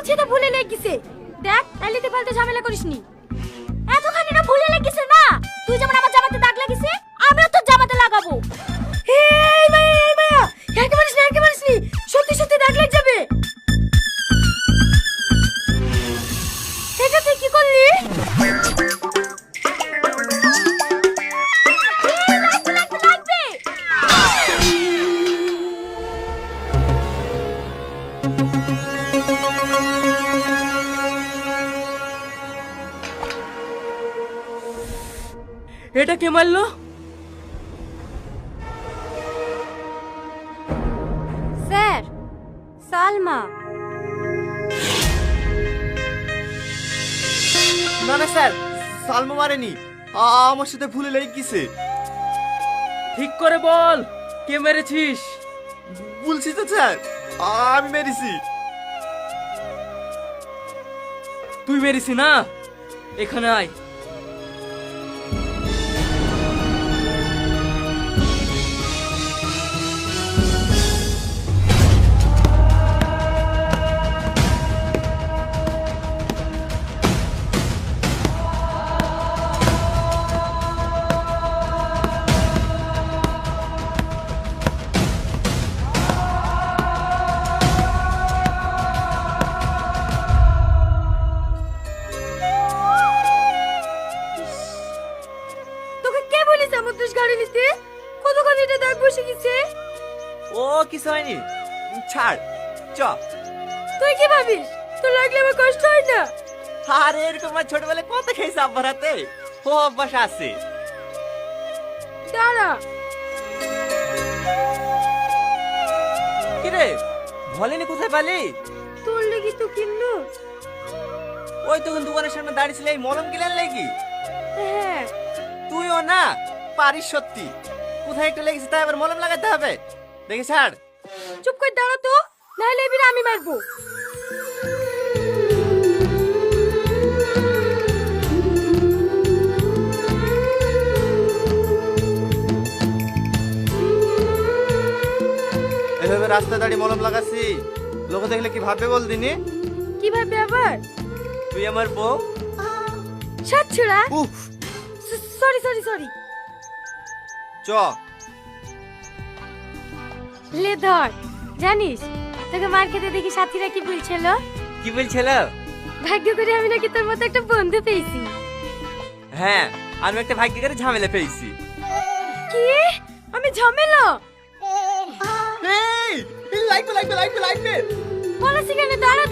বলছি তো ভুলে লেগেছে। দেখ তাইলে ফালতু ঝামেলা করিসনি। এতখানি না ভুলে লেগেছে না, তুই যেমন আমার জামাতে দাগ লাগিছে আমিও তোর জামাতে লাগাবো। এই মায়া একে মারিসনি, সত্যি সত্যি দাগ লেগে যাবে। এটা তুই কি করলি? লাগবে। এটা কে মারলো? স্যার, সালমা। না না স্যার, সালমা মারেনি, আমার সাথে ভুলে লেগে গেছে। ঠিক করে বল, কে মেরেছিস? বলছি তো স্যার, আমি মেরেছি। তুই মেরেছি না? এখানে আয়। তোকে কে বলেছে আমার দোষ গাড়ি নিতে? কতক্ষণ এটা দাগ বসে গেছে। ও কিছু হয়নি, ছাড় চ। তুই কি ভাবিস তোর লাগলে আমার কষ্ট হয় না? আরে এরকম আমার ছোটবেলায় কত খেয়েছে আব্বার হাতে, ও অভ্যাস আছে। দাঁড়া। কিরে ভলেনি কোথায় পালি? তোর লেগে তো কিনলো। ওই তখন দোকানের সামনে দাঁড়িয়েছিল এই মলম কিলার লেগি। হ্যাঁ। তুইও না পারিস সত্যি, কোথায় একটা লেগেছে তাই আবার মলম লাগাতে হবে। দেখি ছাড়। চুপ করে দাঁড়া তো, নাহলে এবার আমি মারবো। এভাবে রাস্তা দাঁড়িয়ে মলম লাগাচ্ছি, লোক দেখলে কি ভাববে বল দিনি? কি ভাববে আবার? তুই আমার বউ। সাত ছোড়া। উফ, সরি। চ। লে ধর। জানিস তোকে মার খেতে দেখি সাথীরা কি বলছিল? কি বলছিল? ভাগ্য করে আমি নাকি তোর মতো একটা বন্ধু পেয়েছি। হ্যাঁ, আমি একটা ভাগ্য করে ঝামেলা পেয়েছি। কি? আমি ঝামেলা? এই লাগবে। বলেছি কেন? দাঁড়া।